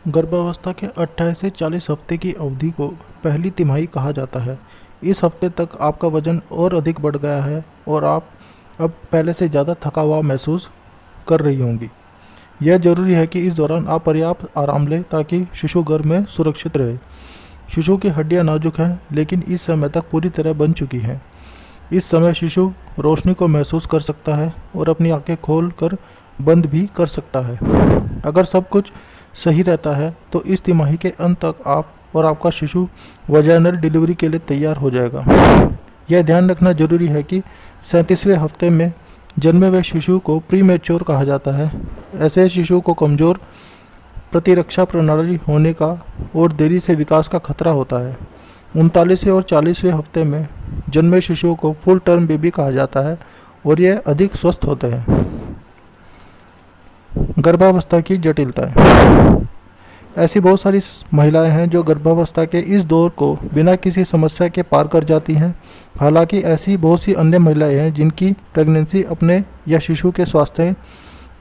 गर्भावस्था के 28 से 40 हफ्ते की अवधि को पहली तिमाही कहा जाता है। इस हफ्ते तक आपका वजन और अधिक बढ़ गया है और आप अब पहले से ज़्यादा थका हुआ महसूस कर रही होंगी। यह ज़रूरी है कि इस दौरान आप पर्याप्त आराम लें ताकि शिशु गर्भ में सुरक्षित रहे। शिशु की हड्डियां नाजुक हैं लेकिन इस समय तक पूरी तरह बन चुकी हैं। इस समय शिशु रोशनी को महसूस कर सकता है और अपनी आंखें खोल कर बंद भी कर सकता है। अगर सब कुछ सही रहता है तो इस तिमाही के अंत तक आप और आपका शिशु वजाइनल डिलीवरी के लिए तैयार हो जाएगा। यह ध्यान रखना जरूरी है कि 37वें हफ्ते में जन्मे हुए शिशु को प्रीमेच्योर कहा जाता है। ऐसे शिशु को कमज़ोर प्रतिरक्षा प्रणाली होने का और देरी से विकास का खतरा होता है। 39वें और 40वें हफ्ते में जन्मे शिशुओं को फुल टर्म बेबी कहा जाता है और यह अधिक स्वस्थ होते हैं। गर्भावस्था की जटिलताएं। ऐसी बहुत सारी महिलाएं हैं जो गर्भावस्था के इस दौर को बिना किसी समस्या के पार कर जाती हैं। हालांकि ऐसी बहुत सी अन्य महिलाएं हैं जिनकी प्रेगनेंसी अपने या शिशु के स्वास्थ्य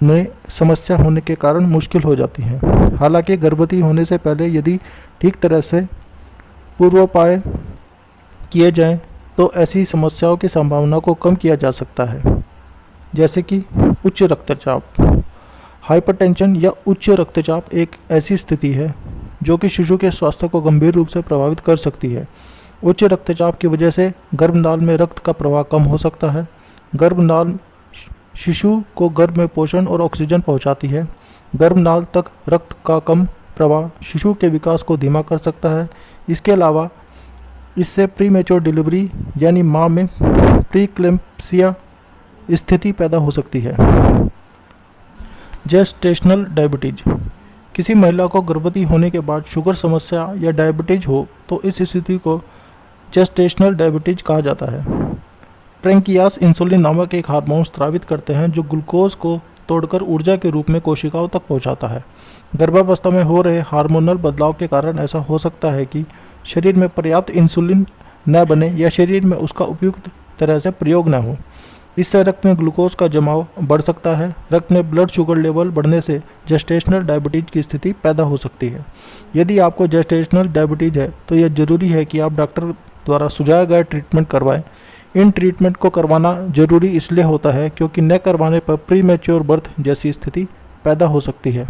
में समस्या होने के कारण मुश्किल हो जाती हैं। हालांकि गर्भवती होने से पहले यदि ठीक तरह से पूर्वोपाय किए जाएं तो ऐसी समस्याओं की संभावना को कम किया जा सकता है, जैसे कि उच्च रक्तचाप। हाइपरटेंशन या उच्च रक्तचाप एक ऐसी स्थिति है जो कि शिशु के स्वास्थ्य को गंभीर रूप से प्रभावित कर सकती है। उच्च रक्तचाप की वजह से गर्भनाल में रक्त का प्रवाह कम हो सकता है। गर्भनाल शिशु को गर्भ में पोषण और ऑक्सीजन पहुंचाती है। गर्भनाल तक रक्त का कम प्रवाह शिशु के विकास को धीमा कर सकता है। इसके अलावा इससे प्रीमेच्योर डिलीवरी यानी माँ में प्रीक्लेम्पसिया स्थिति पैदा हो सकती है। Gestational diabetes. किसी महिला को गर्भवती होने के बाद शुगर समस्या या डायबिटीज हो तो इस स्थिति को जेस्टेशनल डायबिटीज कहा जाता है। पैंक्रियास इंसुलिन नामक एक हार्मोन स्रावित करते हैं जो ग्लूकोज को तोड़कर ऊर्जा के रूप में कोशिकाओं तक पहुंचाता है। गर्भावस्था में हो रहे हार्मोनल बदलाव के कारण ऐसा हो सकता है कि शरीर में पर्याप्त इंसुलिन न बने या शरीर में उसका उपयुक्त तरह से प्रयोग न हो। इससे रक्त में ग्लूकोज का जमाव बढ़ सकता है। रक्त में ब्लड शुगर लेवल बढ़ने से जेस्टेशनल डायबिटीज की स्थिति पैदा हो सकती है। यदि आपको जेस्टेशनल डायबिटीज है तो यह जरूरी है कि आप डॉक्टर द्वारा सुझाए गए ट्रीटमेंट करवाएं। इन ट्रीटमेंट को करवाना जरूरी इसलिए होता है क्योंकि न करवाने पर प्रीमेच्योर बर्थ जैसी स्थिति पैदा हो सकती है।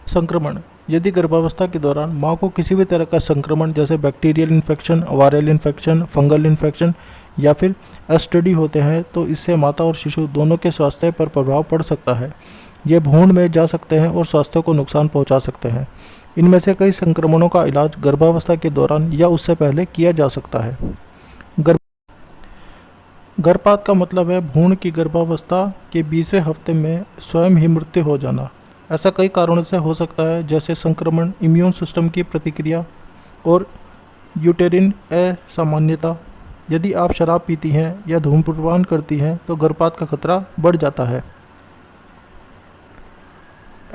संक्रमण। यदि गर्भावस्था के दौरान माँ को किसी भी तरह का संक्रमण जैसे bacterial infection, viral infection, fungal infection या फिर एसटीडी होते हैं तो इससे माता और शिशु दोनों के स्वास्थ्य पर प्रभाव पड़ सकता है। ये भ्रूण में जा सकते हैं और स्वास्थ्य को नुकसान पहुंचा सकते हैं। इनमें से कई संक्रमणों का इलाज गर्भावस्था के दौरान या उससे पहले किया जा सकता है। गर्भपात का मतलब है भ्रूण की गर्भावस्था के 20वें हफ्ते में स्वयं ही मृत्यु हो जाना। ऐसा कई कारणों से हो सकता है जैसे संक्रमण, इम्यून सिस्टम की प्रतिक्रिया और यूटेरिन असामान्यता। यदि आप शराब पीती हैं या धूम्रपान करती हैं तो गर्भपात का खतरा बढ़ जाता है।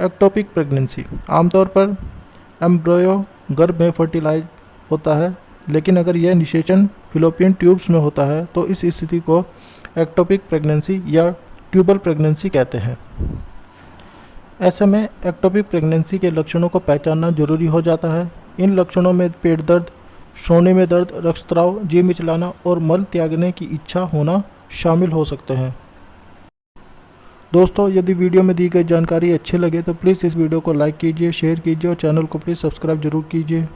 Ectopic pregnancy. आमतौर पर एम्ब्रियो गर्भ में फर्टिलाइज होता है, लेकिन अगर यह निषेचन फिलोपियन ट्यूब्स में होता है तो इस स्थिति को एक्टोपिक प्रेगनेंसी या ट्यूबल प्रेगनेंसी कहते हैं। ऐसे में एक्टोपिक प्रेगनेंसी के लक्षणों को पहचानना जरूरी हो जाता है। इन लक्षणों में पेट दर्द, सोने में दर्द, रक्तस्राव, जी मिचलाना और मल त्यागने की इच्छा होना शामिल हो सकते हैं। दोस्तों, यदि वीडियो में दी गई जानकारी अच्छी लगे तो प्लीज़ इस वीडियो को लाइक कीजिए, शेयर कीजिए और चैनल को प्लीज़ सब्सक्राइब जरूर कीजिए।